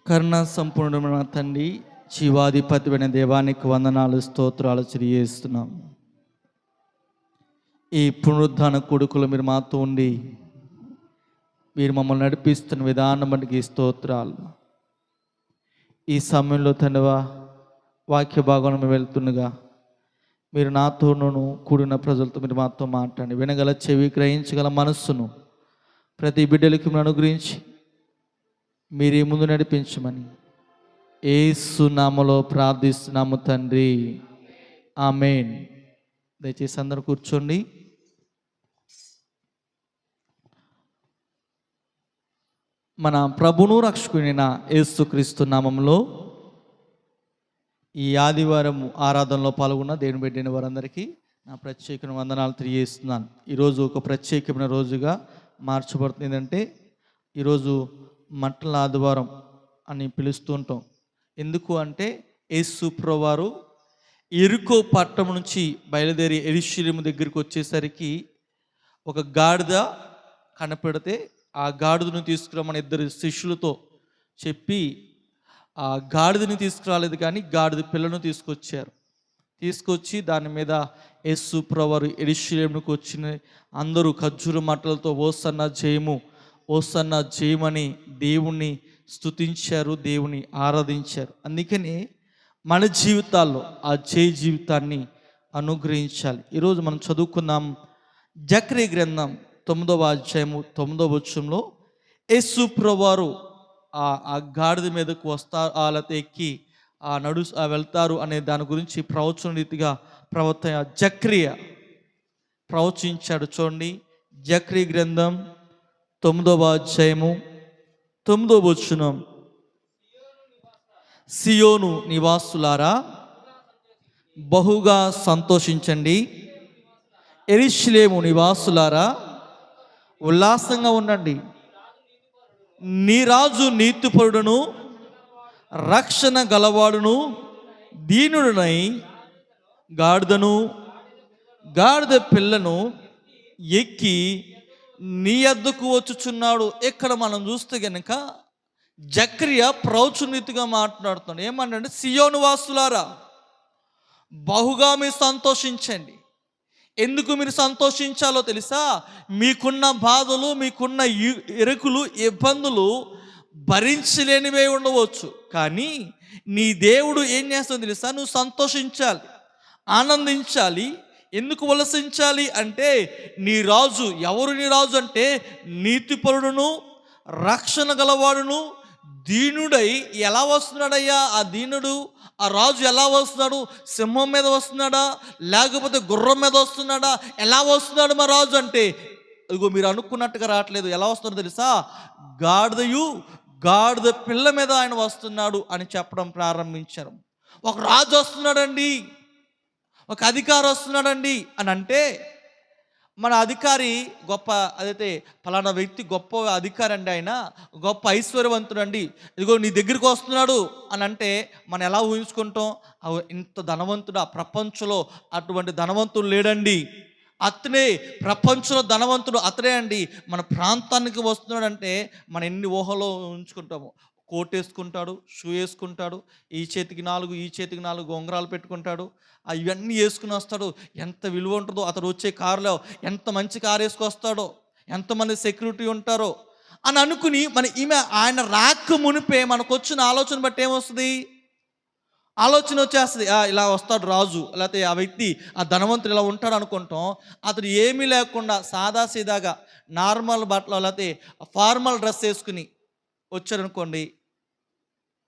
కరుణా సంపూర్ణమైన తండ్రి, జీవాధిపతిమైన దేవానికి వందనాలు, స్తోత్రాలు తెలియజేస్తున్నాం. ఈ పునరుద్ధాన కొడుకులు మీరు మాతో ఉండి మీరు మమ్మల్ని నడిపిస్తున్న విధానం బట్టి స్తోత్రాలు. ఈ సమయంలో తండ్రివా, వాక్య భాగంలో మేము వెళ్తుండగా మీరు నాతోనూ కూడిన ప్రజలతో మీరు మాతో మాట్లాడి, వినగల చెవి, గ్రహించగల మనస్సును ప్రతి బిడ్డలకి మీరు అనుగ్రహించి మీరే ముందు నడిపించమని యేసు నామములో ప్రార్థిస్తున్నాము తండ్రి, ఆమేన్. దయచేసి అందరూ కూర్చోండి. మన ప్రభును రక్షకుడైన యేసుక్రీస్తు నామములో ఈ ఆదివారం ఆరాధనలో పాల్గొన్న దేవుని బిడ్డైన వారందరికీ నా ప్రత్యేకమైన వందనాలు తెలియజేస్తున్నాను. ఈరోజు ఒక ప్రత్యేకమైన రోజుగా మార్చబడుతుంది. ఏంటంటే ఈరోజు మట్టల ఆదివారం అని పిలుస్తూ ఉంటాం. ఎందుకు అంటే యేసు ప్రభువారు యెరికో పట్టణం నుంచి బయలుదేరి యెరూషలేము దగ్గరికి వచ్చేసరికి ఒక గాడిద కనపడితే ఆ గాడిదను తీసుకురమ్మని ఇద్దరు శిష్యులతో చెప్పి ఆ గాడిదని తీసుకురాలేదు, కానీ గాడిద పిల్లను తీసుకొచ్చి దాని మీద యేసు ప్రభువారు యెరూషలేముకు వచ్చిన అందరూ ఖర్జూర మట్టలతో ఓసన్న జయము, ఓసన్న జయమని దేవుణ్ణి స్తుతించారు, దేవుని ఆరాధించారు. అందుకని మన జీవితాల్లో ఆ జయ జీవితాన్ని అనుగ్రహించాలి. ఈరోజు మనం చదువుకుందాం జకర్యా గ్రంథం 9వ అధ్యాయము 9వ వచనంలో యేసు ప్రభువారు ఆ గాడిద మీదకు వస్తారు, వాళ్ళతో ఎక్కి వెళ్తారు అనే దాని గురించి ప్రవచన రీతిగా జకర్యా ప్రవచించాడు. చూడండి, జకర్యా గ్రంథం 9వ అధ్యాయము 9వ వచనం. సియోను నివాసులారా బహుగా సంతోషించండి, యెరూషలేము నివాసులారా ఉల్లాసంగా ఉండండి. నీ రాజు నీతిపరుడును రక్షణ గలవాడును దీనుడునై గాడిద పిల్లను ఎక్కి నీ యొద్దకు వచ్చుచున్నాడు. ఇక్కడ మనం చూస్తే కనుక జకర్యా ప్రవచనరీతిగా మాట్లాడుతున్నాడు. ఏమన్నాడు? సియోను వాసులారా బహుగా మీరు సంతోషించండి. ఎందుకు మీరు సంతోషించాలో తెలుసా? మీకున్న బాధలు, మీకున్న ఇరుకులు, ఇబ్బందులు భరించలేనివే ఉండవచ్చు, కానీ నీ దేవుడు ఏం చేస్తాడో తెలుసా? నువ్వు సంతోషించాలి, ఆనందించాలి. ఎందుకు ఉల్లసించాలి అంటే నీ రాజు ఎవరు? నీ రాజు అంటే నీతిపరుడును రక్షణ గలవాడును దీనుడై. ఎలా వస్తున్నాడయ్యా ఆ దీనుడు? ఆ రాజు ఎలా వస్తున్నాడు? సింహం మీద వస్తున్నాడా, లేకపోతే గుర్రం మీద వస్తున్నాడా? ఎలా వస్తున్నాడు మా రాజు అంటే? ఇదిగో మీరు అనుకున్నట్టుగా రావట్లేదు. ఎలా వస్తున్నాడో తెలుసా? గాడిద పిల్ల మీద ఆయన వస్తున్నాడు అని చెప్పడం ప్రారంభించారు. ఒక రాజు వస్తున్నాడండి, ఒక అధికారి వస్తున్నాడండి అని అంటే, మన అధికారి గొప్ప, అదైతే ఫలానా వ్యక్తి గొప్ప అధికారి అండి, ఆయన గొప్ప ఐశ్వర్యవంతుడు అండి, ఇదిగో నీ దగ్గరికి వస్తున్నాడు అని అంటే మనం ఎలా ఊహించుకుంటాం? ఇంత ధనవంతుడా? ప్రపంచంలో అటువంటి ధనవంతుడు లేడండి, అతనే ప్రపంచంలో ధనవంతుడు, అతనే అండి. మన ప్రాంతానికి వస్తున్నాడంటే మనం ఎన్ని ఊహలో ఉంచుకుంటాము. కోట్ వేసుకుంటాడు, షూ వేసుకుంటాడు, ఈ చేతికి 4 ఈ చేతికి 4 ఉంగరాలు పెట్టుకుంటాడు, ఇవన్నీ వేసుకుని వస్తాడు. ఎంత విలువ ఉంటుందో అతడు వచ్చే కారులో, ఎంత మంచి కారు వేసుకొస్తాడో, ఎంతమంది సెక్యూరిటీ ఉంటారో అని అనుకుని ఆయన రాక మునిపే మనకు వచ్చిన ఆలోచన బట్టి ఏమొస్తుంది? ఆలోచన వచ్చేస్తుంది, ఇలా వస్తాడు రాజు, లేకపోతే ఆ వ్యక్తి, ఆ ధనవంతుడు ఇలా ఉంటాడు అనుకుంటాం. అతడు ఏమీ లేకుండా సాదాసీదాగా నార్మల్ బట్టలు, లేకపోతే ఫార్మల్ డ్రెస్ వేసుకుని వచ్చారనుకోండి,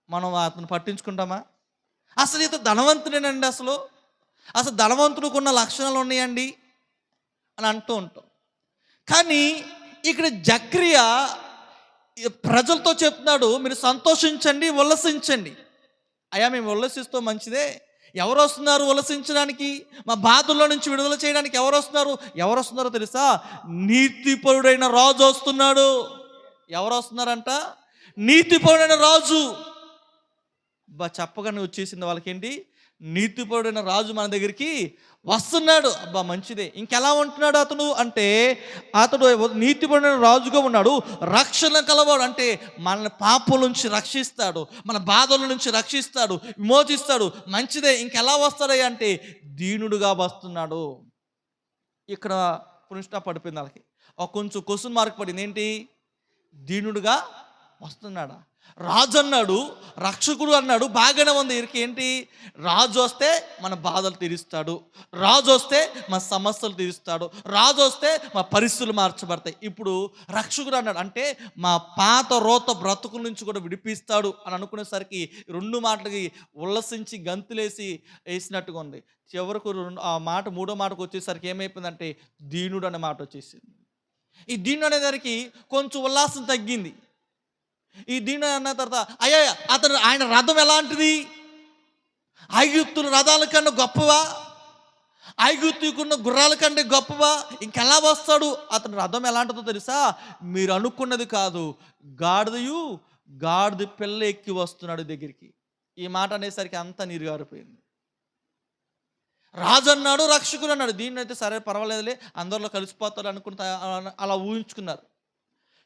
మనం అతను పట్టించుకుంటామా? అసలు ఇతను ధనవంతుడేనండి, అసలు ధనవంతుడికి ఉన్న లక్షణాలు ఉన్నాయండి అని అంటూ ఉంటాం. కానీ ఇక్కడ జకర్యా ప్రజలతో చెప్తున్నాడు, మీరు సంతోషించండి, ఉల్లసించండి. అయ్యా మేము ఉల్లసిస్తాం, మంచిదే. ఎవరు వస్తున్నారు ఉల్లసించడానికి? మా బాధల్లో నుంచి విడుదల చేయడానికి ఎవరు వస్తున్నారో తెలుసా? నీతిపరుడైన రాజు వస్తున్నాడు. ఎవరు వస్తున్నారంట? నీతిపరుడైన రాజు. చెప్పగానే వచ్చేసింది వాళ్ళకేంటి? నీతిపరుడైన రాజు మన దగ్గరికి వస్తున్నాడు. అబ్బా మంచిదే. ఇంకెలా ఉంటున్నాడు అతను అంటే, అతడు నీతిపరుడైన రాజుగా ఉన్నాడు, రక్షణ కలవాడు. అంటే మన పాపం నుంచి రక్షిస్తాడు, మన బాధల నుంచి రక్షిస్తాడు, విమోచిస్తాడు. మంచిదే. ఇంకెలా వస్తాడు అంటే దీనుడుగా వస్తున్నాడు. ఇక్కడ పునిష్ట పడిపోయింది వాళ్ళకి. కొంచెం క్వశ్చన్ మార్క్ పడింది. ఏంటి? దీనుడుగా వస్తున్నాడా? రాజు అన్నాడు, రక్షకుడు అన్నాడు, బాగానే ఉంది. వీరికి ఏంటి? రాజు వస్తే మన బాధలు తీరుస్తాడు, రాజు వస్తే మన సమస్యలు తీరుస్తాడు, రాజు వస్తే మా పరిస్థితులు మార్చబడతాయి. ఇప్పుడు రక్షకుడు అన్నాడు అంటే మా పాత రోత బ్రతుకుల నుంచి కూడా విడిపిస్తాడు అని అనుకునేసరికి రెండు మాటలకి ఉల్లసించి గంతులేసి వేసినట్టుగా ఉంది. చివరకు ఆ మాట మూడో మాటకు వచ్చేసరికి ఏమైపోయిందంటే దీనుడు అనే మాట వచ్చేసింది. ఈ దీనుడు అనేదానికి కొంచెం ఉల్లాసం తగ్గింది. ఈ దీనుడు అన్న తర్వాత ఆయన రథం ఎలాంటిది? ఐగుప్తుల రథాల కంటే గొప్పవా? ఐగుప్తుకున్న గుర్రాల కంటే గొప్పవా? ఇంకెలా వస్తాడు? అతని రథం ఎలాంటిదో తెలుసా? మీరు అనుకున్నది కాదు, గాడిద పిల్ల ఎక్కి వస్తున్నాడు దగ్గరికి. ఈ మాట అనేసరికి అంతా నీరు గారిపోయింది. రాజు అన్నాడు, రక్షకుడు అన్నాడు. దీన్ని అయితే సరే పర్వాలేదులే, అందరిలో కలిసిపోతాడు అనుకుంటా అలా ఊహించుకున్నారు.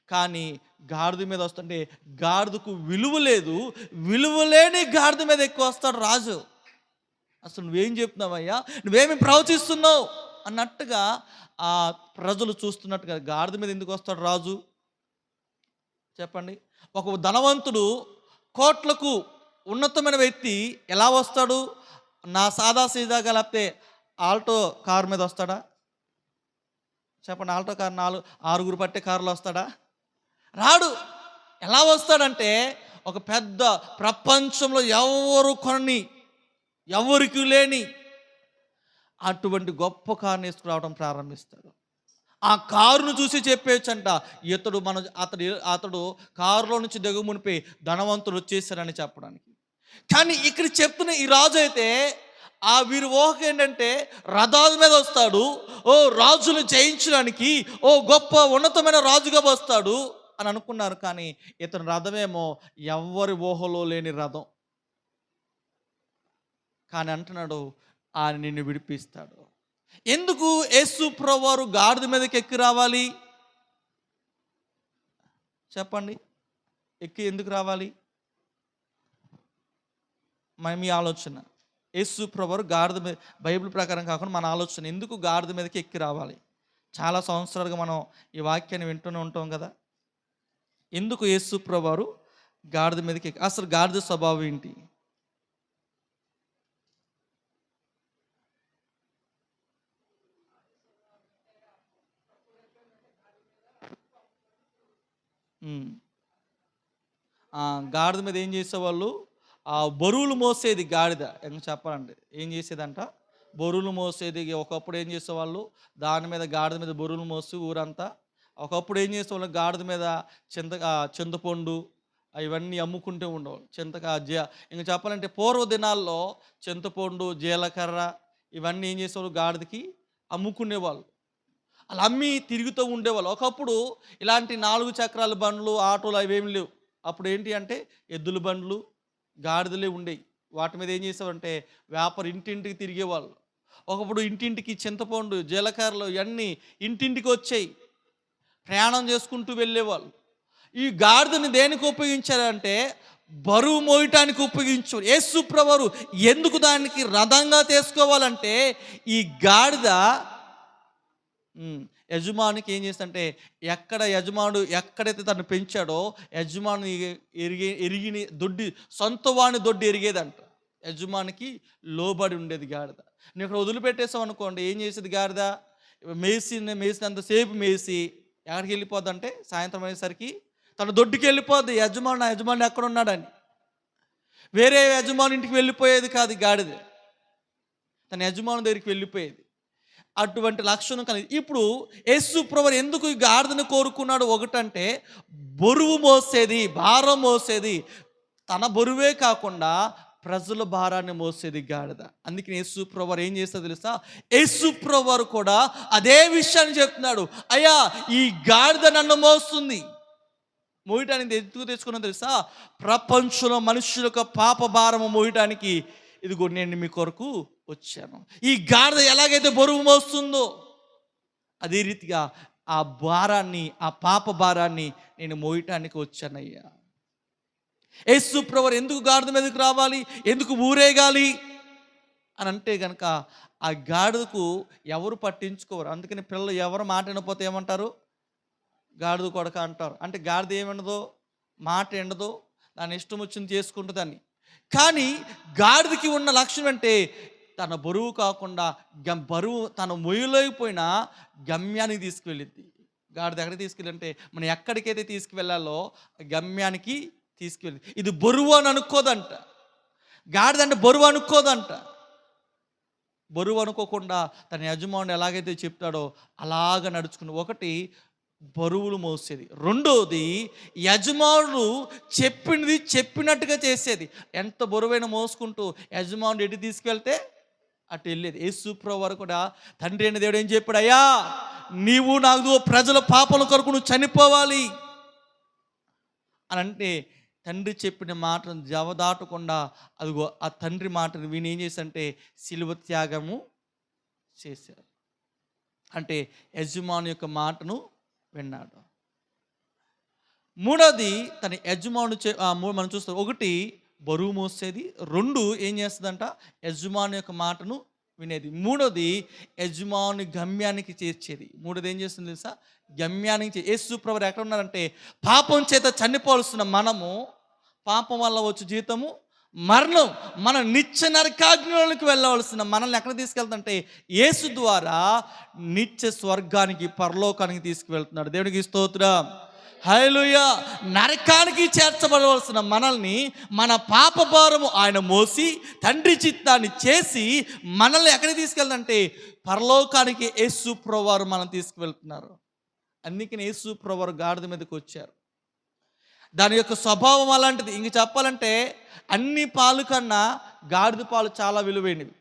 కానీ గాడిద మీద వస్తుంటే గాడిదకు విలువ లేదు, విలువ లేని గాడిద మీద ఎక్కువ వస్తాడు రాజు. అసలు నువ్వేం చెప్తున్నావయ్యా, నువ్వేమి ప్రవచిస్తున్నావు అన్నట్టుగా ఆ ప్రజలు చూస్తున్నట్టుగా గాడిద మీద ఎందుకు వస్తాడు రాజు చెప్పండి? ఒక ధనవంతుడు, కోట్లకు ఉన్నతమైన వ్యక్తి ఎలా వస్తాడు? నా సాదా సీదాగా లేకపోతే ఆల్టో కారు మీద వస్తాడా చెప్పండి? ఆల్టో కారు 6 పట్టే కారులో వస్తాడా? రాడు. ఎలా వస్తాడంటే ఒక పెద్ద ప్రపంచంలో ఎవరికి లేని అటువంటి గొప్ప కారుని వేసుకురావడం ప్రారంభిస్తాడు. ఆ కారును చూసి చెప్పేయచ్చంట, అతడు కారులో నుంచి దిగు మునిపి ధనవంతుడు వచ్చేసారని చెప్పడానికి. కానీ ఇక్కడ చెప్తున్న ఈ రాజు అయితే వీరి ఊహకు ఏంటంటే రథాల మీద వస్తాడు, రాజును జయించడానికి గొప్ప ఉన్నతమైన రాజుగా వస్తాడు అని అనుకున్నారు. కానీ ఇతని రథమేమో ఎవరి ఊహలో లేని రథం. కానీ అంటున్నాడు ఆయన నిన్ను విడిపిస్తాడు. ఎందుకు యేసు ప్రభువారు గాడిద మీదకి ఎక్కి రావాలి చెప్పండి? ఎక్కి ఎందుకు రావాలి? మీ ఆలోచన. యేసు ప్రభువారు గాడిద మీద, బైబిల్ ప్రకారం కాకుండా మన ఆలోచన, ఎందుకు గాడిద మీదకి ఎక్కి రావాలి? చాలా సంవత్సరాలుగా మనం ఈ వాక్యాన్ని వింటూనే ఉంటాం కదా. ఎందుకు యేసు ప్రభువారు గాడిద మీదకి ఎక్కి? అసలు గాడిద స్వభావం ఏంటి? గాడిద మీద ఏం చేసేవాళ్ళు? బరువులు మోసేది గాడిద. చెప్పాలంటే ఏం చేసేదంట? బరువులు మోసేది. ఒకప్పుడు ఏం చేసేవాళ్ళు? దాని మీద, గాడిద మీద బరువులు మోసి ఊరంతా. ఒకప్పుడు ఏం చేసేవాళ్ళు? గాడిద మీద చింతపండు ఇవన్నీ అమ్ముకుంటూ ఉండేవాళ్ళు. ఇంకా చెప్పాలంటే పూర్వ దినాల్లో చింతపండు, జీలకర్ర ఇవన్నీ ఏం చేసేవాళ్ళు? గాడిదకి అమ్ముకునేవాళ్ళు. అలా అమ్మి తిరుగుతూ ఉండేవాళ్ళు. ఒకప్పుడు ఇలాంటి 4 చక్రాల బండ్లు, ఆటోలు అవేమి లేవు. అప్పుడు ఏంటి అంటే ఎద్దుల బండ్లు, గాడిదలే ఉండేవి. వాటి మీద ఏం చేసేవారంటే వ్యాపారం ఇంటింటికి తిరిగేవాళ్ళు. ఒకప్పుడు ఇంటింటికి చింతపండు, జీలకర్రలు ఇవన్నీ ఇంటింటికి వచ్చాయి. ప్రయాణం చేసుకుంటూ వెళ్ళేవాళ్ళు. ఈ గాడిదని దేనికి ఉపయోగించారంటే బరువు మోయటానికి ఉపయోగించారు. యేసు ప్రభువారు ఎందుకు దానికి రథంగా తీసుకోవాలంటే ఈ గాడిద యజమానికి ఏం చేస్తుందంటే యజమానుడు ఎక్కడైతే తను పెంచాడో యజమాని ఎరిగిని దొడ్డి, సొంత వాణి దొడ్డి ఎరిగేదంట. యజమానికి లోబడి ఉండేది గాడిద. నేను ఇక్కడ వదిలిపెట్టేసాం అనుకోండి, ఏం చేసేది గాడిద? మేసినంతసేపు మేసి ఎక్కడికి వెళ్ళిపోద్ది అంటే సాయంత్రం అయ్యేసరికి తన దొడ్డికి వెళ్ళిపోద్ది. నా యజమాని ఎక్కడ ఉన్నాడని. వేరే యజమాని ఇంటికి వెళ్ళిపోయేది కాదు గాడిద, తన యజమాని దగ్గరికి వెళ్ళిపోయేది. అటువంటి లక్షణం కలిగి ఇప్పుడు యేసు ప్రభువు ఎందుకు ఈ గాడిదను కోరుకున్నాడు? ఒకటంటే బరువు మోసేది, భారం మోసేది. తన బరువే కాకుండా ప్రజల భారాన్ని మోసేది గాడిద. అందుకని యేసు ప్రభువు ఏం చేస్తాడో తెలుసా? యేసు ప్రభువు కూడా అదే విషయాన్ని చెప్తున్నాడు. అయ్యా ఈ గాడిద నన్ను మోస్తుంది. మోయటానికి ఎందుకు తెచ్చుకున్నా తెలుసా? ప్రపంచంలో మనుషుల యొక్క పాప భారము మోయటానికి ఇదిగో నేను మీ కొరకు వచ్చాను. ఈ గాడిద ఎలాగైతే బరువు మోస్తుందో అదే రీతిగా ఆ భారాన్ని, ఆ పాప భారాన్ని నేను మోయటానికి వచ్చానయ్యా. యేసు ప్రభువు ఎందుకు గాడిద మీదకి రావాలి, ఎందుకు ఊరేగాలి అని అంటే కనుక ఆ గాడిదకు ఎవరు పట్టించుకోరు. అందుకని పిల్లలు ఎవరు మాట వినకపోతే ఏమంటారు, గాడిద కొడక అంటారు. అంటే గాడిద ఏమన్నదో, మాట ఎండదో, దాని ఇష్టం వచ్చింది చేసుకుంటుందని. కానీ గాడిదకి ఉన్న లక్షణం అంటే తన బరువు కాకుండా బరువు తన మొయ్యలేకపోయినా గమ్యానికి తీసుకువెళ్ళిద్ది. గాడిద ఎక్కడికి తీసుకెళ్ళంటే మనం ఎక్కడికైతే తీసుకువెళ్ళాలో గమ్యానికి తీసుకువెళ్ళి. ఇది బరువు అని అనుకోదంట. గాడిద అంటే బరువు అనుకోదంట. బరువు అనుకోకుండా తన యజమానుడు ఎలాగైతే చెప్తాడో అలాగ నడుచుకుని, ఒకటి బరువులు మోసేది, రెండోది యజమానుడు చెప్పింది చెప్పినట్టుగా చేసేది. ఎంత బరువైన మోసుకుంటూ యజమానుడు ఎటు తీసుకెళ్తే అటు వెళ్ళేది. యేసు ప్రభువు వారు కూడా తండ్రి అయిన దేవుడు ఏం చెప్పాడు, అయ్యా నీవు నాకు ప్రజల పాపల కొరకు నువ్వు చనిపోవాలి అని అంటే తండ్రి చెప్పిన మాటను జవదాటకుండా అదిగో ఆ తండ్రి మాటను విని ఏం చేశారంటే శిలువ త్యాగము చేశారు. అంటే యజమాని యొక్క మాటను విన్నాడు. మూడోది తన యజమాను మనం చూస్తాం, ఒకటి బరువు మోసేది, రెండు ఏం చేస్తుందంట యజమాని యొక్క మాటను వినేది, మూడోది యజమాని గమ్యానికి చేర్చేది. మూడోది ఏం చేస్తుంది తెలుసా, గమ్యానికి యేసు ప్రభువు ఎక్కడ ఉన్నారంటే పాపం చేత చనిపోవలసిన మనము, పాపం వల్ల వచ్చే జీతము మరణం, మన నిత్య నరకాగ్నిలోకి వెళ్ళవలసిన మనల్ని ఎక్కడ తీసుకెళ్తుందంటే యేసు ద్వారా నిత్య స్వర్గానికి, పరలోకానికి తీసుకువెళ్తున్నాడు. దేవునికి స్తోత్రం, హల్లెలూయా. నరకానికి చేర్చబడవలసిన మనల్ని, మన పాప భారము ఆయన మోసి తండ్రి చిత్తాన్ని చేసి మనల్ని ఎక్కడికి తీసుకెళ్తుందంటే పరలోకానికి యేసు ప్రభువారు మనం తీసుకువెళ్తున్నారు. అందుకని యేసు ప్రభువారు గాడిద మీదకి వచ్చారు. దాని యొక్క స్వభావం అలాంటిది. ఇంక చెప్పాలంటే అన్ని పాలు కన్నా గాడిద పాలు చాలా విలువైనవి.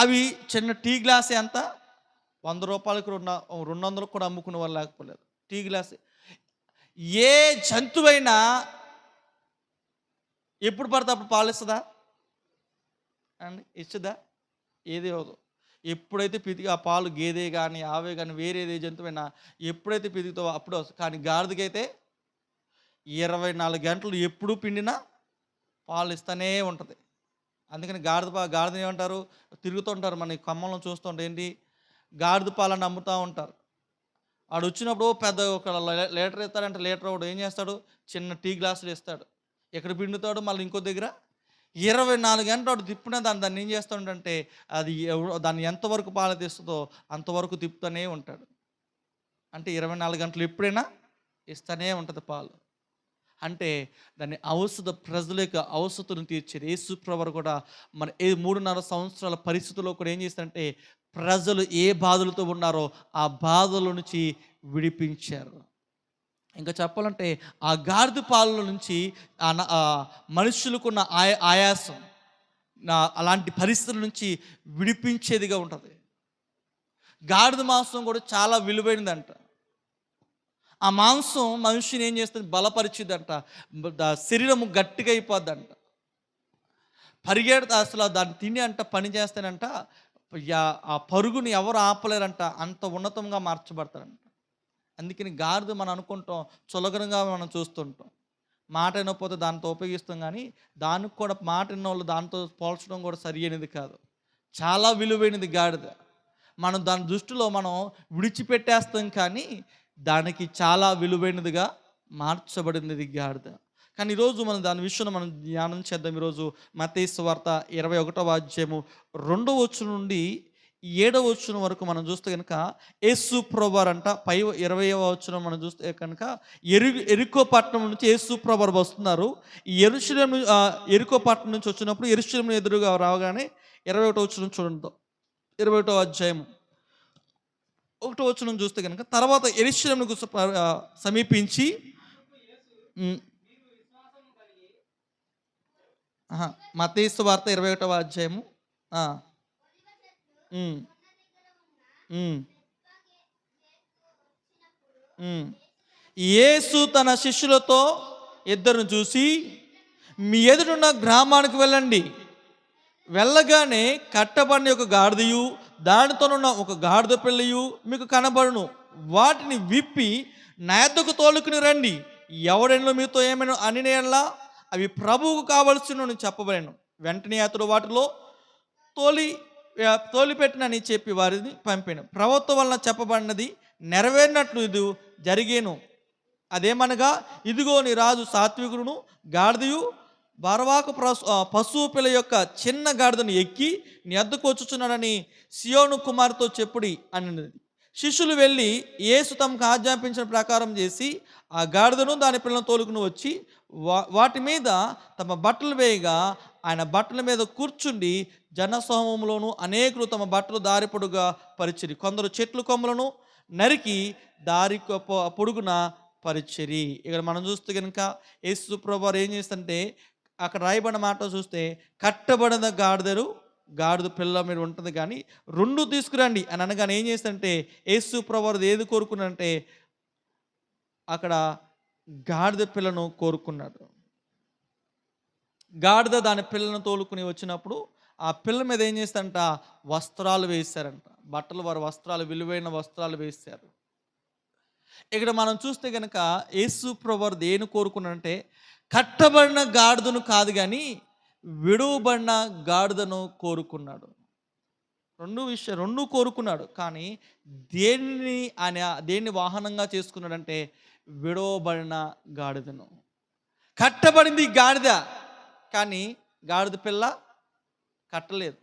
అవి చిన్న టీ గ్లాస్ ఎంత 100 రూపాయలకు 200 కూడా అమ్ముకునే వాళ్ళు లేకపోలేదు. టీ గ్లాస్ ఏ జంతువైనా ఎప్పుడు పడితే అప్పుడు పాలు ఇస్తుందా అండి? ఇస్తుందా? ఏది ఇవ్వదు. ఎప్పుడైతే పితికి ఆ పాలు గేదె కానీ ఆవే కానీ వేరేదే జంతువైనా ఎప్పుడైతే పితికితో అప్పుడు వస్తుంది. కానీ గాడిదకైతే 24 గంటలు ఎప్పుడు పిండినా పాలు ఇస్తూనే ఉంటుంది. అందుకని గాడిదని ఏమంటారు, తిరుగుతుంటారు, మన ఖమ్మంలో చూస్తుంటారు, ఏంటి గాడిద పాలని అమ్ముతూ ఉంటారు. వాడు వచ్చినప్పుడు పెద్ద ఒక లీటర్ ఇస్తాడంటే లీటర్ వాడు ఏం చేస్తాడు, చిన్న టీ గ్లాసులు ఇస్తాడు, ఎక్కడ పిండుతాడు, మళ్ళీ ఇంకో దగ్గర 24 గంటలు వాడు తిప్పిన దాన్ని ఏం చేస్తాడంటే అది దాన్ని ఎంతవరకు పాలు తీస్తుందో అంతవరకు తిప్పుతూనే ఉంటాడు. అంటే 24 గంటలు ఎప్పుడైనా ఇస్తూనే ఉంటుంది పాలు. అంటే దాన్ని ప్రజల యొక్క అవసరతను తీర్చేది. యేసు ప్రభువు కూడా మన 3.5 సంవత్సరాల పరిస్థితుల్లో కూడా ఏం చేస్తారంటే ప్రజలు ఏ బాధలతో ఉన్నారో ఆ బాధల నుంచి విడిపించారు. ఇంకా చెప్పాలంటే ఆ గాడిద పాలల నుంచి మనుషులకున్న ఆయాసం, అలాంటి పరిస్థితుల నుంచి విడిపించేదిగా ఉంటుంది. గాడిద మాంసం కూడా చాలా విలువైనదంట. ఆ మాంసం మనిషిని ఏం చేస్తుంది, బలపరిచిద్దంట, శరీరము గట్టిగా అయిపోద్దంట, పరిగెడతా అసలు దాన్ని తిని అంట పని చేస్తానంట, ఆ పరుగుని ఎవరు ఆపలేరంట, అంత ఉన్నతంగా మార్చబడతారంట. అందుకని గాడిద మనం అనుకుంటాం చులకనగా మనం చూస్తుంటాం, మాట వినకపోతే దాంతో ఉపయోగిస్తాం, కానీ దానికి కూడా మాట విన్న వాళ్ళు దాంతో పోల్చడం కూడా సరి అయినది కాదు. చాలా విలువైనది గాడిద. మనం దాని దృష్టిలో మనం విడిచిపెట్టేస్తాం, కానీ దానికి చాలా విలువైనదిగా మార్చబడినది గాడిద. కానీ ఈరోజు మనం దాని విషయంలో మనం ధ్యానం చేద్దాం. ఈరోజు మత్తయి సువార్త 21వ అధ్యాయము 2వ వచనం నుండి 7వ వచనం వరకు మనం చూస్తే కనుక యేసు ప్రభువారు అంట 20వ వచనం మనం చూస్తే కనుక ఎరికో పట్టణం నుంచి యేసు ప్రభువారు వస్తున్నారు. ఈ ఎరికో పట్టణం నుంచి వచ్చినప్పుడు యెరూషలేము ఎదురుగా రావగానే 21వ వచనం చూడండి, 21వ అధ్యాయము 1వ వచనం చూస్తే కనుక తర్వాత యెరూషలేముకు సమీపించి మత్తయి సువార్త 21వ అధ్యాయము యేసు తన శిష్యులతో ఇద్దరిని చూసి, మీ ఎదురున్న గ్రామానికి వెళ్ళండి. వెళ్ళగానే కట్టబడిన ఒక గాడిదయు దానితోనున్న ఒక గాడిద పిల్లయు మీకు కనబడును. వాటిని విప్పి నా యొద్దకు తోలుకుని రండి. ఎవడెన్నో మీతో ఏమైనా అనినేలా అవి ప్రభువుకు కావలసిన చెప్పబడను. వెంటనే అతడు వాటిలో తోలిపెట్టినని చెప్పి వారిని పంపాను. ప్రవక్త వలన చెప్పబడినది నెరవేరినట్లు ఇది జరిగేను. అదేమనగా, ఇదిగో నీ రాజు సాత్వికుడును గాడిదయు బరవాకు పశువు పిల్ల యొక్క చిన్న గాడిదను ఎక్కి నీ వద్దకు వచ్చుచున్నాడని సియోను కుమార్తో చెప్పుడి అన్నది. శిష్యులు వెళ్ళి యేసు తమకు ఆజ్ఞాపించిన ప్రకారం చేసి ఆ గాడిదను దాని పిల్లను తోలుకుని వచ్చి వాటి మీద తమ బట్టలు వేయగా ఆయన బట్టల మీద కూర్చుండి జనసమూహంలోను అనేకులు తమ బట్టలు దారి పొడుగా పరిచిరి. కొందరు చెట్లు కొమ్మలను నరికి దారి పొడుగున పరిచరి. ఇక్కడ మనం చూస్తే కనుక యేసు ప్రభువారు ఏం చేస్తుంటే అక్కడ రాయబడిన మాట చూస్తే కట్టబడిన గాడిద పిల్ల మీద ఉంటుంది, కానీ రెండు తీసుకురండి అని అనగానే ఏం చేస్తుంటే యేసు ప్రభువారు ఏది కోరుకున్నాడంటే అక్కడ గాడిద పిల్లను కోరుకున్నాడు. గాడిద దాని పిల్లను తోలుకుని వచ్చినప్పుడు ఆ పిల్ల మీద ఏం చేస్తారంట, వస్త్రాలు వేశారంట. బట్టలు వారి వస్త్రాలు, విలువైన వస్త్రాలు వేశారు. ఇక్కడ మనం చూస్తే కనుక యేసు ప్రభువారు దేని కోరుకున్నాడంటే కట్టబడిన గాడిదను కాదు, కానీ విడువబడిన గాడిదను కోరుకున్నాడు. రెండు కోరుకున్నాడు, కానీ దేన్ని వాహనంగా చేసుకున్నాడంటే విడువబడిన గాడిదను. కట్టబడింది గాడిద, కానీ గాడిద పిల్ల కట్టలేదు.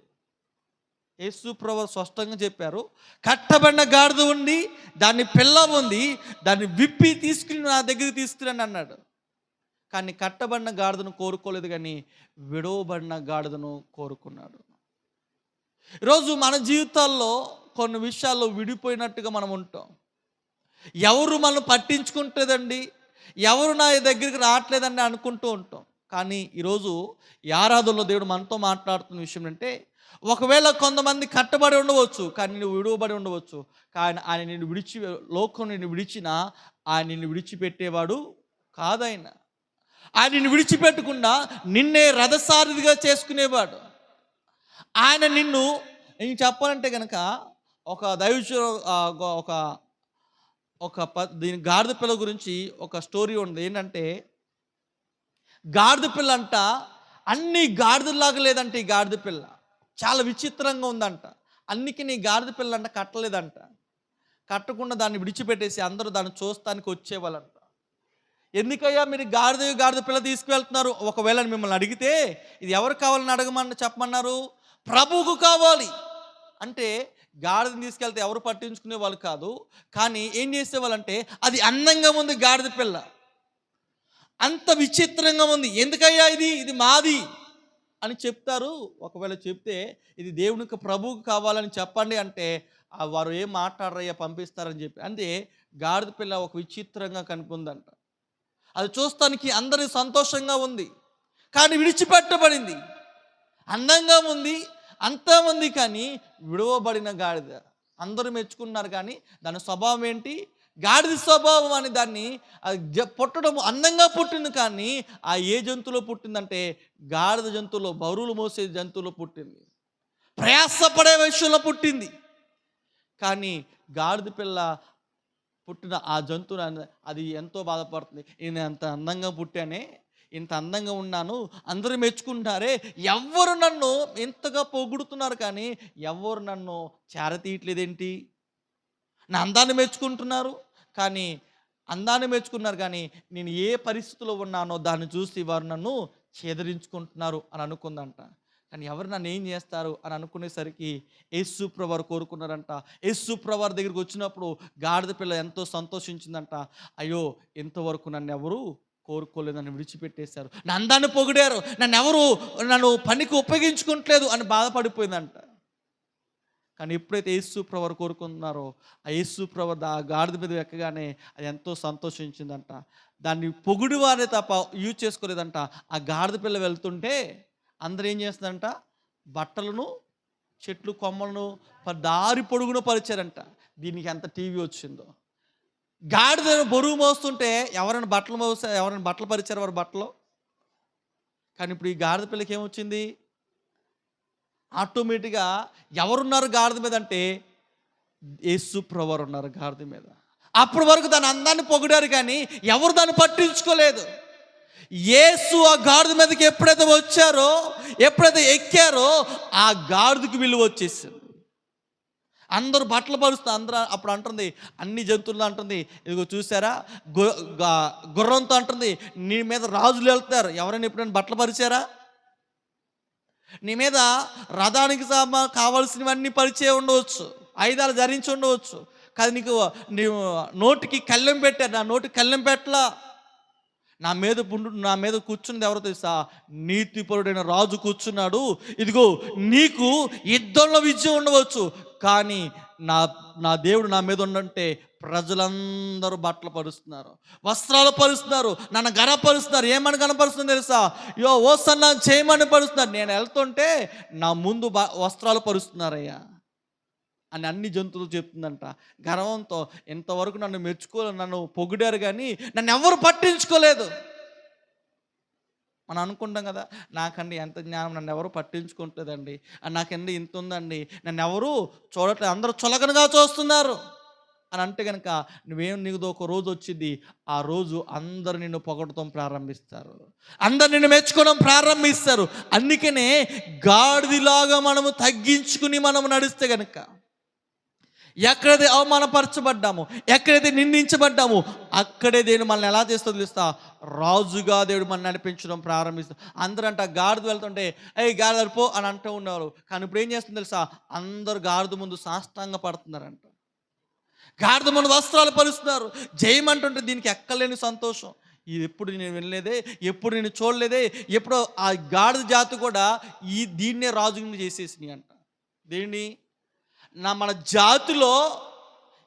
యేసు ప్రభువు స్పష్టంగా చెప్పారు, కట్టబడిన గాడిద ఉంది, దాన్ని పిల్ల ఉంది, దాన్ని విప్పి తీసుకుని నా దగ్గరికి తీసుకురండి అన్నాడు. కానీ కట్టబడిన గాడిదను కోరుకోలేదు, కానీ విడవబడిన గాడిదను కోరుకున్నాడు. ఈరోజు మన జీవితాల్లో కొన్ని విషయాల్లో విడిపోయినట్టుగా మనం ఉంటాం. ఎవరు మనం పట్టించుకుంటుందండి, ఎవరు నా దగ్గరికి రావట్లేదండి అనుకుంటూ ఉంటాం. కానీ ఈరోజు ఈ ఆరాధనలో దేవుడు మనతో మాట్లాడుతున్న విషయం అంటే, ఒకవేళ కొంతమంది కట్టబడి ఉండవచ్చు, కానీ నువ్వు విడువబడి ఉండవచ్చు, కానీ ఆయన నిన్ను లోకం నిన్ను విడిచినా ఆయన నిన్ను విడిచిపెట్టేవాడు కాదాయన. ఆయన నిన్ను విడిచిపెట్టకుండా నిన్నే రథసారథిగా చేసుకునేవాడు. ఆయన నేను చెప్పాలంటే కనుక ఒక దీని గాడిద పిల్ల గురించి ఒక స్టోరీ ఉంది. ఏంటంటే గాడిద పిల్ల అంట అన్ని గాడిదలాగా లేదంట. ఈ గాడిద పిల్ల చాలా విచిత్రంగా ఉందంట. నీ గాడిద పిల్ల అంట కట్టలేదంట. కట్టకుండా దాన్ని విడిచిపెట్టేసి అందరూ దాన్ని చూస్తానికి వచ్చేవాళ్ళంట. ఎందుకయ్యా మీరు గాడిద పిల్ల తీసుకువెళ్తున్నారు? ఒకవేళ మిమ్మల్ని అడిగితే ఇది ఎవరు కావాలని చెప్పమన్నారు? ప్రభువుకు కావాలి అంటే గాడిదని తీసుకెళ్తే ఎవరు పట్టించుకునే వాళ్ళు కాదు. కానీ ఏం చేసేవాళ్ళంటే అది అందంగా ఉంది గాడిద పిల్ల, అంత విచిత్రంగా ఉంది, ఎందుకయ్యా ఇది మాది అని చెప్తారు. ఒకవేళ చెప్తే ఇది దేవునికి ప్రభువుకు కావాలని చెప్పండి అంటే వారు ఏం మాట్లాడరయ్యా పంపిస్తారని చెప్పి. అంటే గాడిద పిల్ల ఒక విచిత్రంగా కనిపిందంట. అది చూస్తానికి అందరి సంతోషంగా ఉంది, కానీ విడిచిపెట్టబడింది. అందంగా ఉంది, అంతా ఉంది, కానీ విడవబడిన గాడిద. అందరూ మెచ్చుకున్నారు, కానీ దాని స్వభావం ఏంటి? గాడిద స్వభావం అని. దాన్ని పుట్టడం అందంగా పుట్టింది, కానీ ఆ ఏ జంతువులో పుట్టిందంటే గాడిద జంతువులో, బరువులు మోసే జంతువులో పుట్టింది, ప్రయాసపడే విషయంలో పుట్టింది. కానీ గాడిద పిల్ల పుట్టిన ఆ జంతువు అది ఎంతో బాధపడుతుంది. నేను అంత అందంగా పుట్టానే, ఇంత అందంగా ఉన్నాను, అందరూ మెచ్చుకుంటారే, ఎవ్వరు నన్ను ఇంతగా పొగుడుతున్నారు, కానీ ఎవ్వరు నన్ను చేరతీయట్లేదేంటి? నా అందాన్ని మెచ్చుకుంటున్నారు, కానీ నేను ఏ పరిస్థితిలో ఉన్నానో దాన్ని చూసి వారు నన్ను చేదరించుకుంటున్నారు అని అనుకుందంట. కానీ ఎవరు నన్ను ఏం చేస్తారు అని అనుకునేసరికి యేసు ప్రభువారు కోరుకున్నారంట. యేసు ప్రభువారి దగ్గరికి వచ్చినప్పుడు గాడిద పిల్ల ఎంతో సంతోషించిందంట. అయ్యో, ఇంతవరకు నన్ను ఎవరు కోరుకోలేదు, నన్ను విడిచిపెట్టేశారు, నా అందాన్ని పొగిడారు, నన్ను పనికి ఉపయోగించుకోవట్లేదు అని బాధపడిపోయిందంట. కానీ ఎప్పుడైతే యేసు ప్రభువారు కోరుకున్నారో ఆ యేసు ప్రభువారు ఆ గాడిద మీద ఎక్కగానే అది ఎంతో సంతోషించిందంట. దాన్ని పొగిడివారే తప్ప యూజ్ చేసుకోలేదంట. ఆ గాడిద పిల్ల వెళ్తుంటే అందరూ ఏం చేస్తుందంట, బట్టలను చెట్లు కొమ్మలను దారి పొడుగున పరిచారంట. దీనికి ఎంత టీవీ వచ్చిందో. గాడిద బరువు మోస్తుంటే ఎవరైనా బట్టలు పరిచారు వారి బట్టలు? కానీ ఇప్పుడు ఈ గాడిద పిల్లకి ఏమొచ్చింది? ఆటోమేటిక్‌గా ఎవరున్నారు గాడిద మీద అంటే యేసు ప్రభువారు ఉన్నారు గాడిద మీద. అప్పటి వరకు దాని అందాన్ని పొగిడారు కానీ ఎవరు దాన్ని పట్టించుకోలేదు. యేసు ఆ గాడిద మీదకి ఎప్పుడైతే వచ్చారో, ఎప్పుడైతే ఎక్కారో ఆ గాడిదకి విలువ వచ్చేసింది. అందరూ బట్టలు పరుస్తారు. అందరూ అప్పుడు అంటుంది, అన్ని జంతువులు అంటుంది, ఇదిగో చూసారా గుర్రంతో అంటుంది, నీ మీద రాజులు వెళ్తారు. ఎవరైనా ఎప్పుడైనా బట్టలు పరిచారా? నీ మీద రథానికి కావాల్సినవన్నీ పరిచయం ఉండవచ్చు, ఆయుధాలు ధరించి ఉండవచ్చు, కానీ నీవు నోటికి కళ్ళెం పెట్టారు. నా నోటికి కళ్ళెం పెట్టలా. నా మీద కూర్చున్నది ఎవరో తెలుసా? నీతిపరుడైన రాజు కూర్చున్నాడు. ఇదిగో నీకు యుద్ధంలో విజయం ఉండవచ్చు, కానీ నా దేవుడు నా మీద ఉండంటే ప్రజలందరూ బట్టలు పరుస్తున్నారు, వస్త్రాలు పరుస్తున్నారు, నన్ను గనపరుస్తున్నారు. ఏమని గనపరుస్తుంది తెలుసా? ఓసన్నా చేయమని పరుస్తున్నారు. నేను వెళ్తుంటే నా ముందు వస్త్రాలు పరుస్తున్నారయ్యా అని అన్ని జంతువులు చెప్తుందంట గర్వంతో. ఇంతవరకు నన్ను పొగిడారు కానీ నన్ను ఎవరు పట్టించుకోలేదు. మనం అనుకుంటాం కదా, నాకండి ఎంత జ్ఞానం, నన్ను ఎవరు పట్టించుకుంటుందండి, నాకండి ఇంత ఉందండి, నన్ను ఎవరు చూడట్లేదు, అందరూ చులకనగా చూస్తున్నారు అని అంటే కనుక నీకు ఒక రోజు వచ్చింది. ఆ రోజు అందరు నిన్ను పొగడటం ప్రారంభిస్తారు, అందరు నిన్ను మెచ్చుకోవడం ప్రారంభిస్తారు. అందుకనే గాడిదలాగా మనము తగ్గించుకుని మనము నడిస్తే కనుక, ఎక్కడైతే అవమానపరచబడ్డాము, ఎక్కడైతే నిందించబడ్డాము, అక్కడే దేవుడు మనల్ని ఎలా చేస్తుందో తెలుస్తా? రాజుగా దేవుడు మనల్ని నడిపించడం ప్రారంభిస్తాం. అందరంట గాడిద వెళ్తుంటే గాడిద పో అని అంటూ ఉన్నారు. కానీ ఇప్పుడు ఏం చేస్తుంది తెలుసా? అందరు గాడిద ముందు సాష్టాంగ పడుతున్నారంట. గాడిద ముందు వస్త్రాలు పరుస్తున్నారు. జయమంటుంటే దీనికి ఎక్కలేని సంతోషం. ఇది ఎప్పుడు నేను వినలేదే, ఎప్పుడు నేను చూడలేదే, ఎప్పుడో ఆ గాడిద జాతి కూడా దీన్నే రాజుని చేసేసినాయి అంట. దేన్ని? మన జాతిలో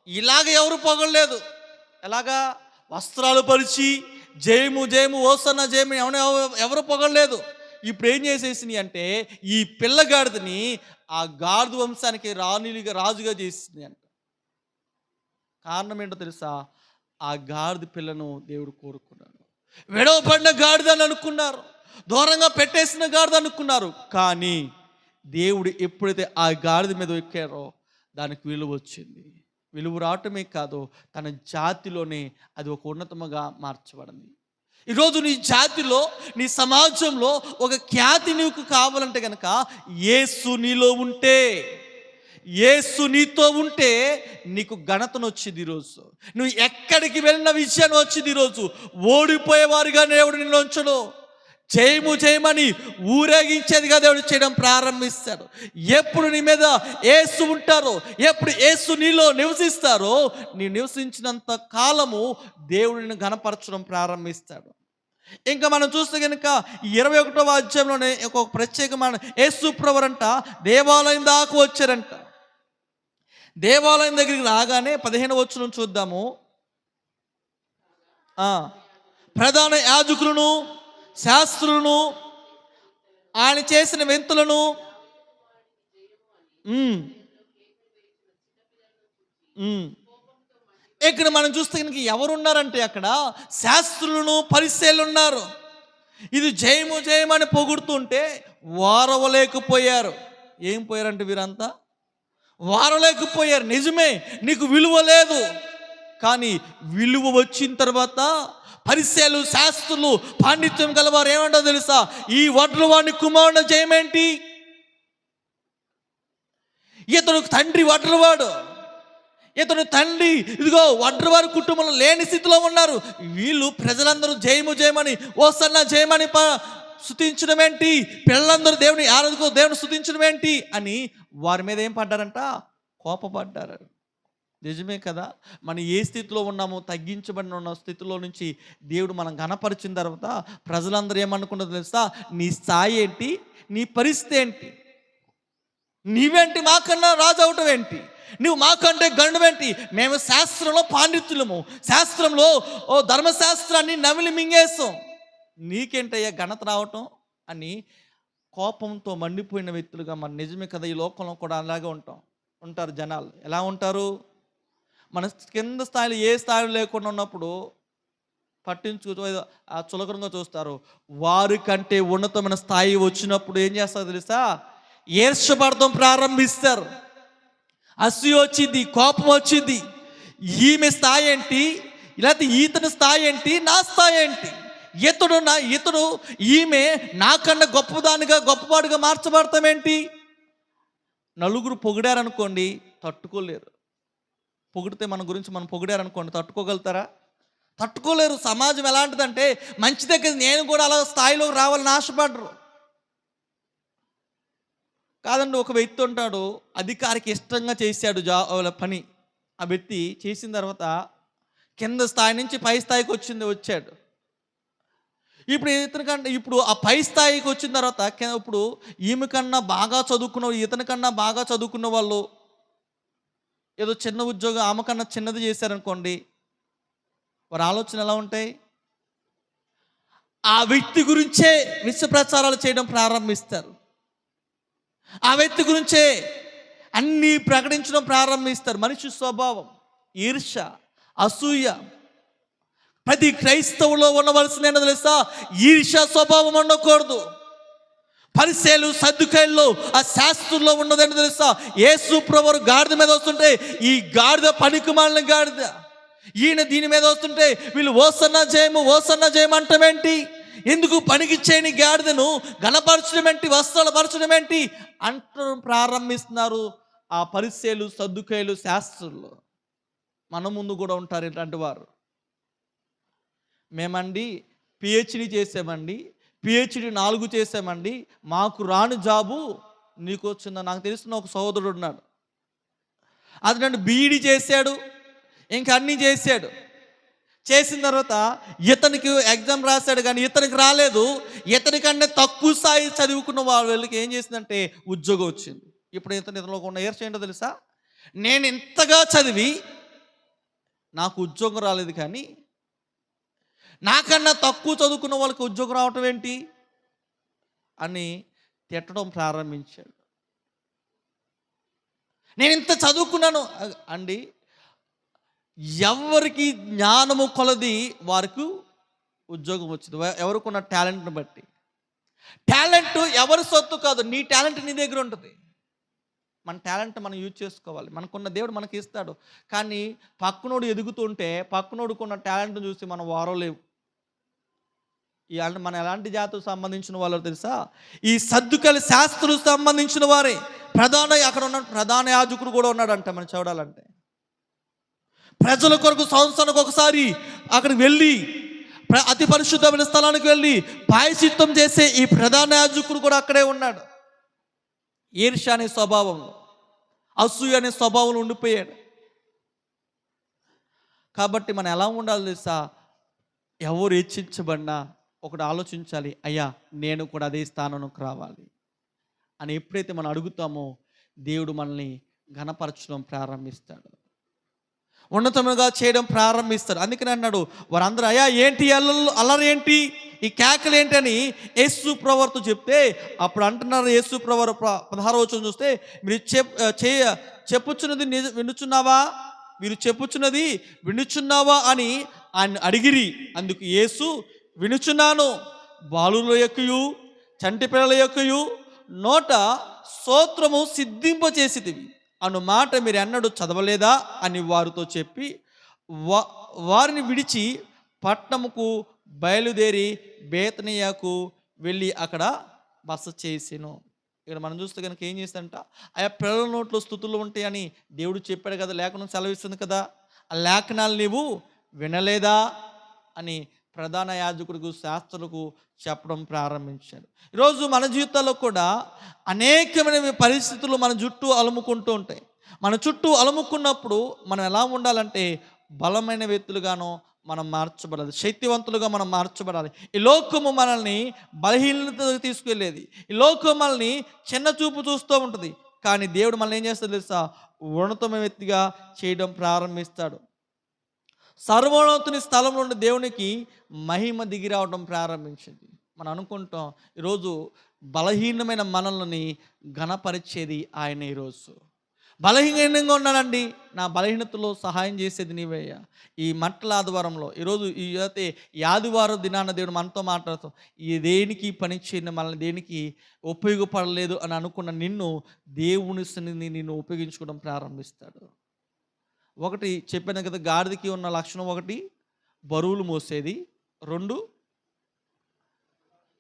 ఇలాగ ఎవరు పొగలేదు. ఎలాగా? వస్త్రాలు పరిచి జయము జయము ఓసన్న జయము ఎవరు పొగలేదు. ఇప్పుడు ఏం చేసేసినాయి అంటే ఈ పిల్లగాడిదని ఆ గాడిద వంశానికి రాజుగా చేసింది అంట. కారణం ఏంటో తెలుసా? ఆ గాడిద పిల్లను దేవుడు కోరుకున్నాడు. విడవబడిన గాడిదని అనుకున్నారు, దూరంగా పెట్టేసిన గాడిద అనుకున్నారు. కానీ దేవుడు ఎప్పుడైతే ఆ గాడిద మీద ఎక్కారో దానికి విలువ వచ్చింది. విలువ రావటమే కాదు, తన జాతిలోనే అది ఒక ఉన్నతముగా మార్చబడింది. ఈరోజు నీ జాతిలో, నీ సమాజంలో ఒక ఖ్యాతి నీకు కావాలంటే కనుక యేసు నీలో ఉంటే, యేసు నీతో ఉంటే నీకు ఘనతను వచ్చింది. ఈరోజు నువ్వు ఎక్కడికి వెళ్ళిన విజయాన్ని వచ్చింది. ఈరోజు ఓడిపోయేవారుగా దేవుడు నిన్ను ఉంచడు. జయము జయమని ఊరేగించేదిగా దేవుడు చేయడం ప్రారంభిస్తాడు. ఎప్పుడు నీ మీద యేసు ఉంటారో, ఎప్పుడు యేసు నీలో నివసిస్తారో, నీ నివసించినంత కాలము దేవుడిని ఘనపరచడం ప్రారంభిస్తాడు. ఇంకా మనం చూస్తే కనుక 21వ అధ్యాయంలోనే ఒక ప్రత్యేకమైన యేసు ప్రభువారంట దేవాలయం దాకా వచ్చారంట. దేవాలయం దగ్గరికి రాగానే 15వ వచనం చూద్దాము. ప్రధాన యాజకులను, శాస్త్రులను, ఆయన చేసిన వింతలను ఇక్కడ మనం చూస్తే కనుక ఎవరున్నారంటే అక్కడ శాస్త్రులను, పరిసయ్యులు ఉన్నారు. ఇది జయము జయమని పొగుడుతుంటే వారవలేకపోయారు. ఏం పోయారంటే వీరంతా వారలేకపోయారు. నిజమే, నీకు విలువ లేదు. కానీ విలువ వచ్చిన తర్వాత పరిసయ్యులు, శాస్త్రులు, పాండిత్యం గలవారు ఏమంటారో తెలుసా? ఈ వడ్ల వాడిని కుమారుడు జయమేంటి? ఇతడు తండ్రి వడ్రవాడు, ఇతడు తండ్రి ఇదిగో వడ్రవారి కుటుంబంలో లేని స్థితిలో ఉన్నారు. వీళ్ళు ప్రజలందరూ జయము జయమని, ఓసన్నా జయమని స్తుతించడం ఏంటి? పిల్లలందరూ దేవుని ఆరాధకు దేవుని స్తుతించడం ఏంటి అని వారి మీద ఏం పడ్డారంట? కోపపడ్డారు. నిజమే కదా, మనం ఏ స్థితిలో ఉన్నామో తగ్గించబడిన ఉన్న స్థితిలో నుంచి దేవుడు మనం ఘనపరిచిన తర్వాత ప్రజలందరూ ఏమనుకుంటారో తెలుసా? నీ స్థాయి ఏంటి, నీ పరిస్థితి ఏంటి, నీవేంటి మాకన్నా రాజు అవటం ఏంటి, నువ్వు మాకంటే గండం ఏంటి, మేము శాస్త్రంలో పాండిత్యులము, శాస్త్రంలో ధర్మశాస్త్రాన్ని నమిలి మింగేస్తాం, నీకేంటయ్యా ఘనత రావటం అని కోపంతో మండిపోయిన వ్యక్తులుగా మన నిజమే కదా. ఈ లోకంలో కూడా అలాగే ఉంటారు జనాలు. ఎలా ఉంటారు? మన కింద స్థాయిలో ఏ స్థాయిలో లేకుండా ఉన్నప్పుడు ఆ చులకనగా చూస్తారు. వారి కంటే ఉన్నతమైన స్థాయి వచ్చినప్పుడు ఏం చేస్తారో తెలుసా? ఈర్ష్యపడటం ప్రారంభిస్తారు. అసూయ వచ్చింది, కోపం వచ్చింది. ఈమె స్థాయి ఏంటి, లేకపోతే ఈతని స్థాయి ఏంటి, నా స్థాయి ఏంటి, ఇతడు ఈమె నాకన్నా గొప్పవాడిగా మార్చబడతాం ఏంటి? నలుగురు పొగిడారనుకోండి, తట్టుకోలేరు. పొగిడితే మన గురించి మనం పొగిడారనుకోండి, తట్టుకోగలుగుతారా? తట్టుకోలేరు. సమాజం ఎలాంటిదంటే మంచి దగ్గర నేను కూడా అలా స్థాయిలోకి రావాలని ఆశపడరు. కాదండి, ఒక వ్యక్తి ఉంటాడు, అధికారికి ఇష్టంగా చేశాడు పని. ఆ వ్యక్తి చేసిన తర్వాత కింద స్థాయి నుంచి పై స్థాయికి వచ్చాడు. ఇప్పుడు ఆ పై స్థాయికి వచ్చిన తర్వాత ఇప్పుడు ఈమె కన్నా బాగా చదువుకున్న, ఇతని కన్నా బాగా చదువుకున్న వాళ్ళు ఏదో చిన్న ఉద్యోగం ఆమె కన్నా చిన్నది చేశారనుకోండి, వారి ఆలోచన ఎలా ఉంటాయి? ఆ వ్యక్తి గురించే విష ప్రచారాలు చేయడం ప్రారంభిస్తారు. ఆ వ్యక్తి గురించే అన్నీ ప్రకటించడం ప్రారంభిస్తారు. మనిషి స్వభావం ఈర్ష్య, అసూయ. ప్రతి క్రైస్తవులో ఉండవలసిన ఏంటో తెలుసా? ఈర్ష్య స్వభావం ఉండకూడదు. పరిసయ్యులు సద్దుకాయుల్లో ఆ శాస్త్రుల్లో ఉన్నదేంటో తెలుసా? యేసు ప్రభువు గాడిద మీద వస్తుంటే ఈ గాడిద పనికిమాలిన గాడిద, ఈయన దీని మీద వస్తుంటే వీళ్ళు ఓసన్నా జయము అంటామేంటి? ఎందుకు పనికి చేయని గాడిదను ఘనపరచడం ఏంటి, వస్త్రాలు పరచడం ఏంటి అంటూ ప్రారంభిస్తున్నారు ఆ పరిసయ్యులు సద్దుకాయులు శాస్త్రులు. మన ముందు కూడా ఉంటారు ఇలాంటి వారు. మేమండి పిహెచ్డి చేసామండి, పిహెచ్డి 4 చేసామండి, మాకు రాని జాబు నీకు వచ్చిందా? నాకు తెలిసిన ఒక సహోదరుడు ఉన్నాడు, అతను బీఈడి చేశాడు, ఇంకా అన్నీ చేశాడు. చేసిన తర్వాత ఇతనికి ఎగ్జామ్ రాశాడు, కానీ ఇతనికి రాలేదు. ఇతనికంటే తక్కువ స్థాయి చదువుకున్న వాళ్ళకి ఏం చేసిందంటే ఉద్యోగం వచ్చింది. ఇప్పుడు ఇతనిలో ఉన్న ఈర్ష్య ఏంటో తెలుసా? నేను ఇంతగా చదివి నాకు ఉద్యోగం రాలేదు, కానీ నాకన్నా తక్కువ చదువుకున్న వాళ్ళకి ఉద్యోగం రావటం ఏంటి అని తిట్టడం ప్రారంభించాడు. నేను ఇంత చదువుకున్నాను అండి. ఎవరికి జ్ఞానము కొలది వారికి ఉద్యోగం వచ్చింది, ఎవరికి ఉన్న టాలెంట్ని బట్టి. టాలెంట్ ఎవరి సొత్తు కాదు, నీ టాలెంట్ నీ దగ్గర ఉంటుంది. మన టాలెంట్ మనం యూజ్ చేసుకోవాలి. మనకున్న దేవుడు మనకి ఇస్తాడు, కానీ పక్కనోడు ఎదుగుతుంటే పక్కనోడుకున్న టాలెంట్ని చూసి మనం వారలేవు. మన ఎలాంటి జాతులకు సంబంధించిన వాళ్ళు తెలుసా? ఈ సద్దుకాయుల శాస్త్రులకు సంబంధించిన వారే. అక్కడ ఉన్న ప్రధాన యాజకుడు కూడా ఉన్నాడంట. మనం చూడాలంటే ప్రజల కొరకు సంవత్సరానికి ఒకసారి అక్కడికి వెళ్ళి అతి పరిశుద్ధమైన స్థలానికి వెళ్ళి ప్రాయశ్చిత్తం చేసే ఈ ప్రధాన యాజకుడు కూడా అక్కడే ఉన్నాడు. ఈర్ష్య అనే స్వభావంలో, అసూయ అనే స్వభావంలో ఉండిపోయాడు. కాబట్టి మనం ఎలా ఉండాలి తెలుసా? ఎవరు హెచ్చించబడినా ఒకటి ఆలోచించాలి, అయ్యా నేను కూడా అదే స్థానంలోకి రావాలి అని. ఎప్పుడైతే మనం అడుగుతామో దేవుడు మనల్ని ఘనపరచడం ప్రారంభిస్తాడు, ఉన్నతముగా చేయడం ప్రారంభిస్తాడు. అందుకని అన్నాడు, వారందరూ అయ్యా ఏంటి అల్లరి ఏంటి, ఈ కేకలు ఏంటి అని యేసు ప్రభువుతో చెప్తే అప్పుడు అంటున్నారు, యేసు ప్రభువు 16వ వచనం చూస్తే, మీరు చెప్పుచున్నది వినుచున్నావా, మీరు చెప్పుచున్నది వినుచున్నావా అని ఆయన అడిగిరి. అందుకు యేసు, వినుచున్నాను, బాలుల యొక్కయు చంటి పిల్లల యొక్కయు నోట స్తోత్రము సిద్ధింపచేసితివి అను మాట మీరు ఎన్నడూ చదవలేదా అని వారితో చెప్పి వారిని విడిచి పట్టణముకు బయలుదేరి బేతనియాకు వెళ్ళి అక్కడ బస చేసెను. ఇక్కడ మనం చూస్తే కనుక ఏం చేస్తాడంట, ఆయా పిల్లల నోట్లో స్తుతులు ఉంటాయని దేవుడు చెప్పాడు కదా, లేఖనం సెలవిస్తుంది కదా. ఆ లేఖనాలు నీవు వినలేదా అని ప్రధాన యాజకుడికి శాస్త్రులకు చెప్పడం ప్రారంభించాడు. ఈరోజు మన జీవితాల్లో కూడా అనేకమైన పరిస్థితులు మన చుట్టూ అలుముకుంటూ ఉంటాయి. మన చుట్టూ అలుముకున్నప్పుడు మనం ఎలా ఉండాలంటే బలమైన వ్యక్తులుగానో మనం మార్చబడాలి, శక్తివంతులుగా మనం మార్చబడాలి. ఈ లోకము మనల్ని బలహీనతకు తీసుకెళ్ళేది, ఈ లోకం మనల్ని చిన్న చూపు చూస్తూ ఉంటుంది. కానీ దేవుడు మనల్ని ఏం చేస్తాడు తెలుసా? ఉన్నతమైన వ్యక్తిగా చేయడం ప్రారంభిస్తాడు. సర్వోన్నతుని స్థలంలో ఉన్న దేవునికి మహిమ దిగి రావడం ప్రారంభించింది. మనం అనుకుంటాం ఈరోజు బలహీనమైన మనల్ని ఘనపరిచేది ఆయన. ఈరోజు బలహీనంగా ఉన్నానండి, నా బలహీనతలో సహాయం చేసేది నీవయ్యా. ఈ మట్టల ఆదివారంలో ఈరోజు అయితే ఈ ఆదివారం దినాన దేవుడు మనతో మాట్లాడుతాం. ఈ దేనికి ఈ పని చేయని మనల్ని దేనికి ఉపయోగపడలేదు అని అనుకున్న నిన్ను దేవుని సన్నిధిని నిన్ను ఉపయోగించుకోవడం ప్రారంభిస్తాడు. ఒకటి చెప్పాను కదా, గాడిదకి ఉన్న లక్షణం ఒకటి బరువులు మోసేది, 2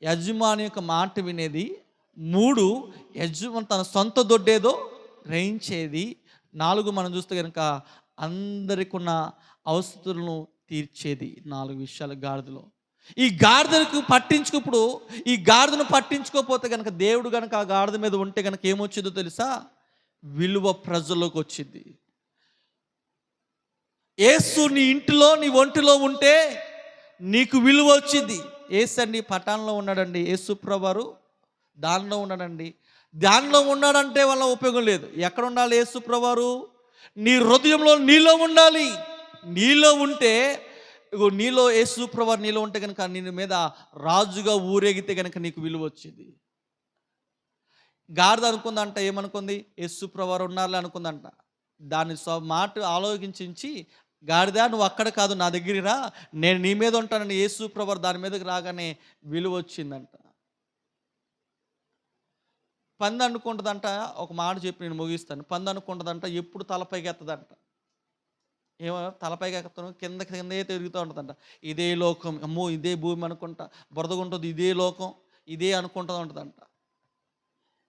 యజమాని యొక్క మాట వినేది, 3 యజమాని తన సొంత దొడ్డేదో గ్రహించేది, 4 మనం చూస్తే కనుక అందరికి ఉన్న అవసరాలను తీర్చేది. 4 విషయాలు గాడిదలో. ఈ గాడిదలకు పట్టించుకుప్పుడు, ఈ గాడిదను పట్టించుకోకపోతే కనుక దేవుడు కనుక ఆ గాడిద మీద ఉంటే కనుక ఏమొచ్చిందో తెలుసా? విలువ ప్రజల్లోకి వచ్చింది. యేసు నీ ఇంటిలో నీ ఒంటిలో ఉంటే నీకు విలువ వచ్చింది. యేసు అండి పటాన్లో ఉన్నాడండి, యేసు ప్రభువారు దానిలో ఉన్నాడండి. దానిలో ఉన్నాడంటే వల్ల ఉపయోగం లేదు. ఎక్కడ ఉండాలి యేసు ప్రభువారు? నీ హృదయంలో నీలో ఉండాలి. నీలో ఉంటే ఇగో నీలో యేసు ప్రభువారు నీలో ఉంటే కనుక నీ మీద రాజుగా ఊరేగితే కనుక నీకు విలువ వచ్చింది. గాడిద అనుకుందంట, ఏమనుకుంది? యేసు ప్రభువారు ఉన్నారులే అనుకుందంట. దాని మాట ఆలోచించి, గాడిదా నువ్వు అక్కడ కాదు నా దగ్గరికి రా, నేను నీ మీద ఉంటానని యేసు ప్రభువారు దాని మీదకి రాగానే విలువ వచ్చిందంట. పంది అనుకుంటుందంట, ఒక మాట చెప్పి నేను ముగిస్తాను. పంది అనుకుంటుందంట ఎప్పుడు తలపైకి ఎత్తదంట. ఏమో తలపైకి ఎక్కతాను, కింద కిందే తిరుగుతూ ఉంటుందంట. ఇదే లోకం, అమ్మో ఇదే భూమి అనుకుంటా, బురదగా ఉంటుంది, ఇదే లోకం ఇదే అనుకుంటూ ఉంటుందంట.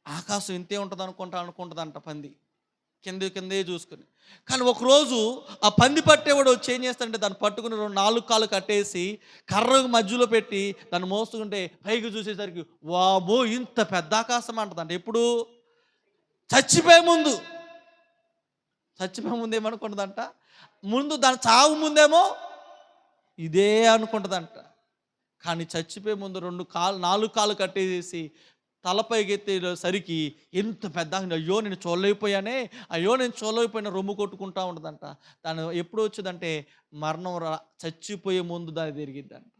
ఆకాశం ఇంతే ఉంటుంది అనుకుంటుందంట పంది, కిందే చూసుకుని. కానీ ఒకరోజు ఆ పంది పట్టేవాడు వచ్చి ఏం చేస్తాడంటే దాన్ని పట్టుకుని 4 కాళ్ళు కట్టేసి కర్ర మధ్యలో పెట్టి దాన్ని మోస్తుంటే పైకి చూసేసరికి వాబో ఇంత పెద్ద ఆకాశం అంటదంట. ఎప్పుడు? చచ్చిపోయే ముందు ఏమనుకుంటుందంట? ముందు దాని చావు ముందేమో ఇదే అనుకుంటుందంట. కానీ చచ్చిపోయే ముందు 4 కాళ్ళు కట్టేసి తలపైకి ఎత్తేసరికి ఎంత పెద్ద, అయ్యో నేను చూడలేకపోయినా రొమ్ము కొట్టుకుంటా ఉంటుందంట. దాని ఎప్పుడు వచ్చిందంటే మరణం చచ్చిపోయే ముందు దాన్ని తిరిగిద్దంట.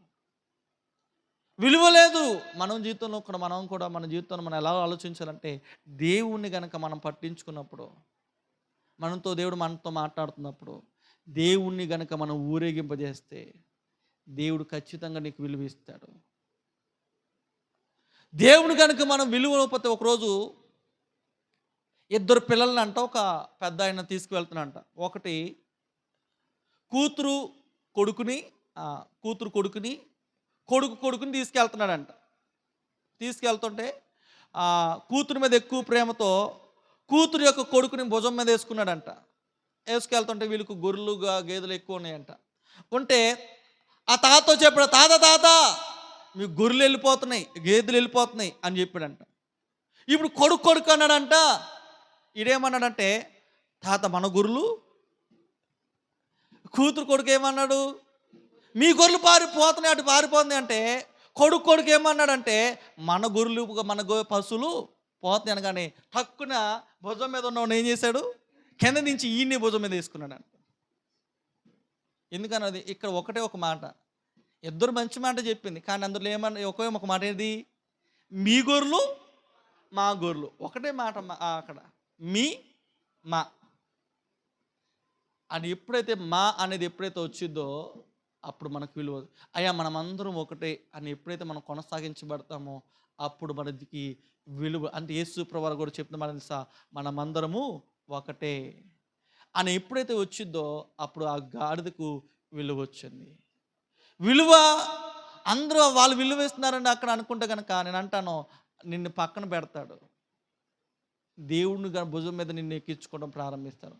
విలువ లేదు. మన జీవితంలో మనం ఎలా ఆలోచించాలంటే, దేవుణ్ణి గనక మనం పట్టించుకున్నప్పుడు, దేవుడు మనతో మాట్లాడుతున్నప్పుడు, దేవుణ్ణి గనక మనం ఊరేగింపజేస్తే దేవుడు ఖచ్చితంగా నీకు విలువ ఇస్తాడు. దేవుని కనుక మనం విలువకపోతే, ఒకరోజు 2 పిల్లల్ని అంట ఒక పెద్ద ఆయన తీసుకువెళ్తున్నాడంట. ఒకటి కూతురు కొడుకుని కొడుకుని తీసుకెళ్తున్నాడంట. తీసుకెళ్తుంటే కూతురు మీద ఎక్కువ ప్రేమతో కూతురు యొక్క కొడుకుని భుజం మీద వేసుకున్నాడంట. వేసుకెళ్తుంటే వీళ్ళకు గొర్రెలు గేదెలు ఎక్కువ ఉన్నాయంట. ఉంటే ఆ తాతతో చెప్పాడు, తాత మీ గొర్రెలు వెళ్ళిపోతున్నాయి, గేదెలు వెళ్ళిపోతున్నాయి అని చెప్పాడంట. ఇప్పుడు కొడుకు అన్నాడంట. ఈడేమన్నాడంటే, తాత మన గొర్రెలు. కొడుకు ఏమన్నాడు? మీ గొర్రెలు పారిపోతున్నాయి, అటు పారిపోతుంది అంటే, కొడుకు ఏమన్నాడంటే, మన గొర్రెలు పశువులు పోతున్నాయి అనగానే టక్కున భుజం మీద ఉన్నవాడు ఏం చేశాడు? కింద నుంచి ఈయన్ని భుజం మీద వేసుకున్నాడు అంట. ఎందుకన్నది ఇక్కడ ఒకటే ఒక మాట, 2 మంచి మాట చెప్పింది, కానీ అందులో ఒక మాట ఏది? మీ గొర్రెలు మా గొర్రెలు. ఒకటే మాట అక్కడ, మీ మా అని ఎప్పుడైతే మా అనేది వచ్చిందో అప్పుడు మనకు విలువ. అయ్యా మనమందరం ఒకటే అని ఎప్పుడైతే మనం కొనసాగించబడతామో అప్పుడు మనకి విలువ. అంటే యేసు ప్రభువారు కూడా చెప్తున్న మాట తెలుసా? మనమందరము ఒకటే అని ఎప్పుడైతే వచ్చిందో అప్పుడు ఆ గాడిదకు విలువ వచ్చింది. విలువ అందరూ వాళ్ళు విలువ ఇస్తున్నారని అక్కడ అనుకుంటే కనుక నేను అంటాను, నిన్ను పక్కన పెడతాడు. దేవుని భుజం మీద నిన్ను ఎక్కించుకోవడం ప్రారంభిస్తాడు.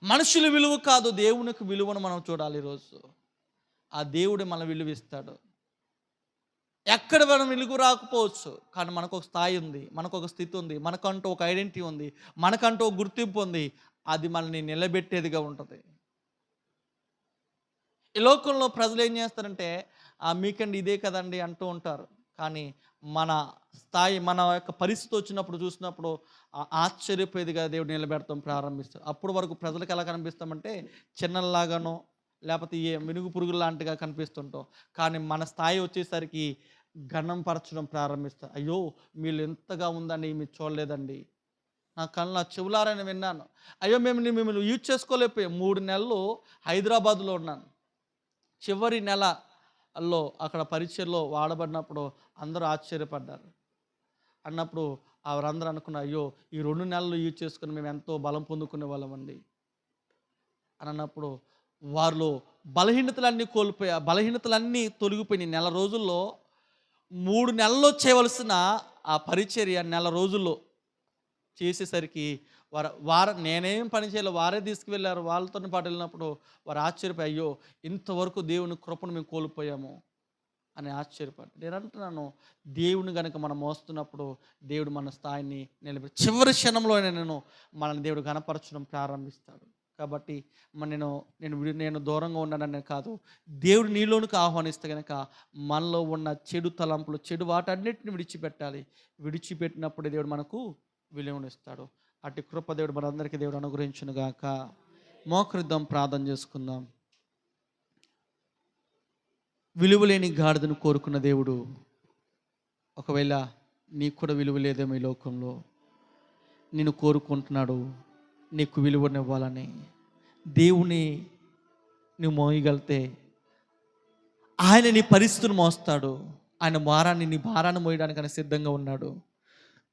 మనుషుల విలువ కాదు, దేవునికి విలువను మనం చూడాలి. ఈరోజు ఆ దేవుడే మన విలువ ఇస్తాడు. ఎక్కడ మనం వెలుగు రాకపోవచ్చు, కానీ మనకు ఒక స్థాయి ఉంది, మనకు ఒక స్థితి ఉంది, మనకంటూ ఒక ఐడెంటిటీ ఉంది, మనకంటూ ఒక గుర్తింపు ఉంది. అది మనల్ని నిలబెట్టేదిగా ఉంటుంది. ఈ లోకంలో ప్రజలు ఏం చేస్తారంటే, మీకండి ఇదే కదండి అంటూ ఉంటారు. కానీ మన స్థాయి, మన యొక్క పరిస్థితి వచ్చినప్పుడు చూసినప్పుడు ఆశ్చర్యపోయేదిగా దేవుడు నిలబెడతాం ప్రారంభిస్తాం. అప్పుడు వరకు ప్రజలకు ఎలా కనిపిస్తామంటే చిన్నలాగానో లేకపోతే మినుగు పురుగులు లాంటిగా కనిపిస్తుంటాం. కానీ మన స్థాయి వచ్చేసరికి గణం పరచడం ప్రారంభిస్తాం. అయ్యో వీళ్ళు ఎంతగా ఉందండి, మీరు చూడలేదండి, నా కళ్ళు నా చెవులారని విన్నాను. అయ్యో మిమ్మల్ని యూజ్ చేసుకోలేకపోయాం. 3 నెలలు హైదరాబాద్లో ఉన్నాను. చివరి నెలలో అక్కడ పరిచయలో వాడబడినప్పుడు అందరూ ఆశ్చర్యపడ్డారు. అన్నప్పుడు వారందరూ అనుకున్నారు, అయ్యో ఈ 2 నెలలు యూజ్ చేసుకుని మేము ఎంతో బలం పొందుకునే వాళ్ళమండి అని అన్నప్పుడు, వారిలో బలహీనతలన్నీ తొలగిపోయినాయి. నెల రోజుల్లో 3 నెలల్లో చేయవలసిన ఆ పరిచర్య నెల రోజుల్లో చేసేసరికి నేనేం పని చేయలేదు, వారే తీసుకువెళ్ళారు. వాళ్ళతో పాటు వెళ్ళినప్పుడు వారు ఆశ్చర్యపోయి, అయ్యో ఇంతవరకు దేవుని కృపను మేము కోల్పోయాము అని ఆశ్చర్యపడ్డారు. నేను అంటున్నాను, దేవుని కనుక మనం మోస్తున్నప్పుడు దేవుడు మన స్థాయిని నిలబెట్టి చివరి క్షణంలోనే మనల్ని దేవుడు గణపరచడం ప్రారంభిస్తాడు. కాబట్టి నేను దూరంగా ఉన్నాననే కాదు, దేవుడు నీలోనికి ఆహ్వానిస్తే కనుక మనలో ఉన్న చెడు తలంపులు, చెడు వాటన్నిటిని విడిచిపెట్టాలి. విడిచిపెట్టినప్పుడు దేవుడు మనకు విలువనిస్తాడు. అటు కృప దేవుడు మనందరికీ దేవుడు అనుగ్రహించును గాక. మోకరిద్దాం, ప్రార్థన చేసుకుందాం. విలువలేని గాడిదను కోరుకున్న దేవుడు ఒకవేళ నీకు కూడా విలువ లేదేమో ఈ లోకంలో, నిన్ను కోరుకుంటున్నాడు నీకు విలువనివ్వాలని. దేవుని నువ్వు మోయగలితే ఆయన నీ పరిస్థితులు మోస్తాడు. ఆయన నీ భారాన్ని మోయడానికి ఆయన సిద్ధంగా ఉన్నాడు,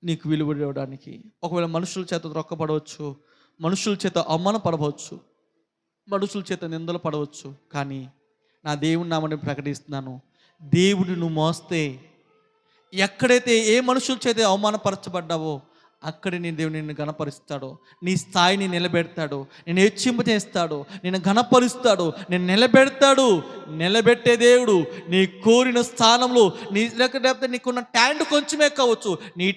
నీకు విలువ ఇవ్వడానికి. ఒకవేళ మనుషుల చేత రొక్కపడవచ్చు, మనుషుల చేత అవమానపడవచ్చు, మనుషుల చేత నిందలు పడవచ్చు. కానీ నా దేవుని నామని ప్రకటిస్తున్నాను, దేవుడిని నువ్వు మోస్తే ఎక్కడైతే ఏ మనుషుల చేత అవమానపరచబడ్డావో అక్కడే నీ దేవుడు నిన్ను గణపరుస్తాడు, నీ స్థాయిని నిలబెడతాడు, నేను హెచ్చింపచేస్తాడు, నేను గణపరుస్తాడు, నేను నిలబెట్టే దేవుడు. నీ కోరిన స్థానంలో లేకపోతే నీకున్న టాలెంట్ కొంచెమే కావచ్చు, నీ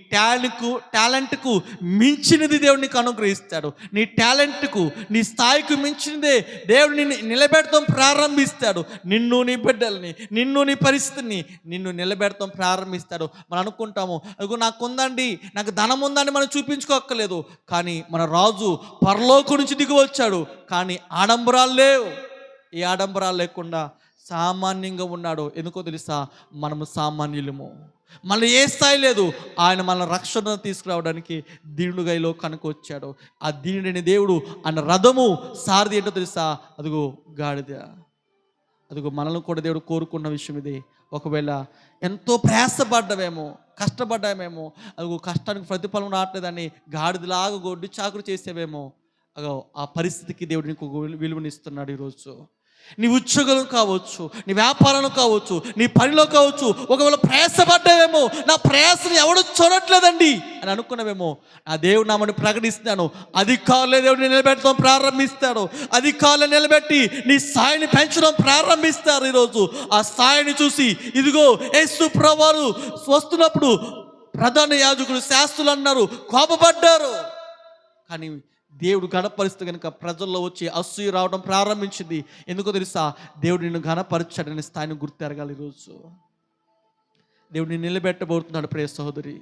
టాలెంట్కు మించినది దేవుడు నీకు అనుగ్రహిస్తాడు. నీ టాలెంట్కు, నీ స్థాయికి మించినదే దేవుడు నిన్ను నిలబెడతాం ప్రారంభిస్తాడు. నిన్ను, నీ బిడ్డల్ని, నిన్ను, నీ పరిస్థితిని నిలబెడతాం ప్రారంభిస్తాడు. మనం అనుకుంటాము, నాకుందండి, నాకు ధనం ఉందని మనం చూపించుకోక్కర్లేదు. కానీ మన రాజు పరలోకం నుంచి దిగి వచ్చాడు, కానీ ఆడంబరాలు లేవు. ఏ ఆడంబరాలు లేకుండా సామాన్యంగా ఉన్నాడు. ఎందుకో తెలుసా? మనము సామాన్యులము, మళ్ళీ ఏ స్థాయి లేదు. ఆయన మన రక్షణ తీసుకురావడానికి దీనుడుగా ఈ లోకానికి వచ్చాడు. ఆ దీనుడైన దేవుడు ఆయన రథము సారథి ఏంటో తెలుసా? అదిగో గాడిద. అదిగో మనల్ని కూడా దేవుడు కోరుకున్న విషయం ఇది. ఒకవేళ ఎంతో ప్రయాసపడ్డామేమో, కష్టపడ్డామేమో, అదిగో కష్టానికి ప్రతిఫలం రావట్లేదని గాడిదలాగా గొడ్డు చాకురు చేసేవేమో, అగో ఆ పరిస్థితికి దేవుడు నీకు విలువనిస్తున్నాడు. ఈరోజు నీ ఉద్యోగం కావచ్చు, నీ వ్యాపారం కావచ్చు, నీ పనిలో కావచ్చు, ఒకవేళ ప్రయాసపడ్డావేమో, నా ప్రయాసని ఎవడు చూడట్లేదండి అని అనుకున్నావేమో, ఆ దేవుడు నామని ప్రకటిస్తున్నాను, అధికారులే దేవుడిని నిలబెట్టడం ప్రారంభిస్తాడు. అధికారులు నిలబెట్టి నీ స్థాయిని పెంచడం ప్రారంభిస్తారు. ఈరోజు ఆ స్థాయిని చూసి ఇదిగో యేసు ప్రభువు వస్తున్నప్పుడు ప్రధాన యాజకులు, శాస్త్రులు అన్నారు, కోపపడ్డారు. కానీ దేవుడు ఘనపరిస్తే కనుక ప్రజల్లో వచ్చి అసూయ రావడం ప్రారంభించింది. ఎందుకో తెలుసా? దేవుడు నిన్ను ఘనపరచాడని స్థాయిని గుర్తెరగాలి. ఈరోజు దేవుడు నిన్ను నిలబెట్టబోతున్నాడు. ప్రియ సహోదరి,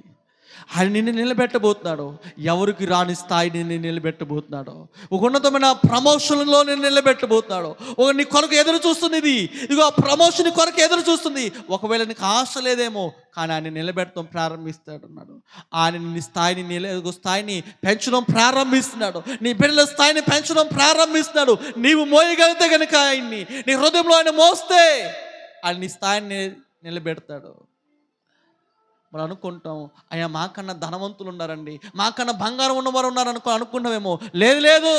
ఆయన నిన్ను నిలబెట్టబోతున్నాడు. ఎవరికి రాని స్థాయిని నిన్ను నిలబెట్టబోతున్నాడు. ఒక ఉన్నతమైన ప్రమోషన్లో నేను నిలబెట్టబోతున్నాడు. నీ కొరకు ఎదురు చూస్తుంది. ఇదిగో ఆ ప్రమోషన్ కొరకు ఎదురు చూస్తుంది. ఒకవేళ నీకు ఆశ లేదేమో, కానీ ఆయన నిలబెట్టడం ప్రారంభిస్తాడు అన్నాడు. ఆయన నీ స్థాయిని పెంచడం ప్రారంభిస్తున్నాడు. నీ బిడ్డల స్థాయిని పెంచడం ప్రారంభిస్తున్నాడు. నీవు మోయగలిగితే కనుక ఆయన్ని, నీ హృదయంలో ఆయన మోస్తే ఆయన నీ స్థాయిని నిలబెడతాడు. మనం అనుకుంటాం, అయ్యా మాకన్నా ధనవంతులు ఉన్నారండి, మాకన్నా బంగారం ఉన్నవారు ఉన్నారు అనుకున్నామేమో. లేదు,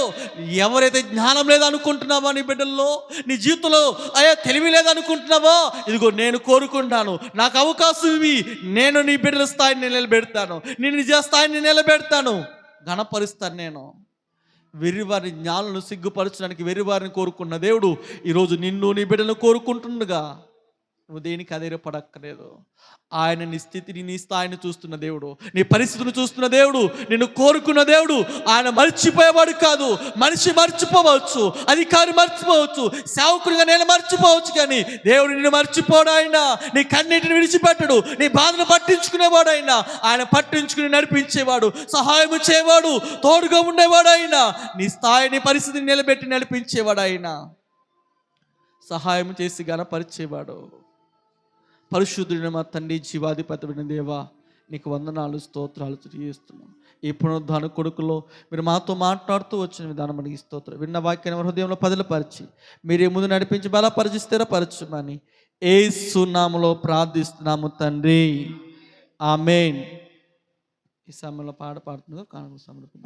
ఎవరైతే జ్ఞానం లేదనుకుంటున్నావో, నీ బిడ్డల్లో, నీ జీవితంలో అయ్యా తెలివి లేదనుకుంటున్నావో, ఇదిగో నేను కోరుకుంటాను, నాకు అవకాశం ఇవి, నేను నీ బిడ్డల స్థాయిని నిలబెడతాను, నేను నిజ స్థాయిని నిలబెడతాను, ఘనపరుస్తాను. నేను వెర్రివారిని, జ్ఞానులను సిగ్గుపరచడానికి వెర్రివారిని కోరుకున్న దేవుడు ఈరోజు నిన్ను, నీ బిడ్డలను కోరుకుంటుండగా నువ్వు దేనికి అధైర్యపడక్కర్లేదు. ఆయన నీ స్థితిని, నీ స్థాయిని చూస్తున్న దేవుడు, నీ పరిస్థితిని చూస్తున్న దేవుడు, నిన్ను కోరుకున్న దేవుడు. ఆయన మర్చిపోయేవాడు కాదు. మనిషి మర్చిపోవచ్చు, అధికారి మర్చిపోవచ్చు, సేవకుడిగా నేను మర్చిపోవచ్చు, కానీ దేవుడు నిన్ను మర్చిపోడు. ఆయన నీ కన్నీటిని విడిచిపెట్టడు. నీ బాధను పట్టించుకునేవాడు ఆయన పట్టించుకుని నడిపించేవాడు, సహాయం చేయవాడు, తోడుగా ఉండేవాడు. ఆయన నీ స్థాయిని, పరిస్థితిని నిలబెట్టి నడిపించేవాడు. ఆయన సహాయం చేసి ఘనపరిచేవాడు. పరిశుద్ధుడైన మా తండ్రి, జీవాధిపతివైన దేవా, నీకు వందనాలు, స్తోత్రాలు తెలియజేస్తున్నాం. ఈ పునరుద్ధాన కొడుకులో మీరు మాతో మాట్లాడుతూ వచ్చిన విధానం మనకి స్తోత్రం. విన్న వాక్యాన్ని మన హృదయంలో పదిలపరిచి మీరే ముందు నడిపించి బలపరిచి స్థిరపరచమని యేసు నామములో ప్రార్థిస్తున్నాము తండ్రి, ఆమేన్. ఈ సమయంలో పాడుతున్నారు కానుక సమర్పణ.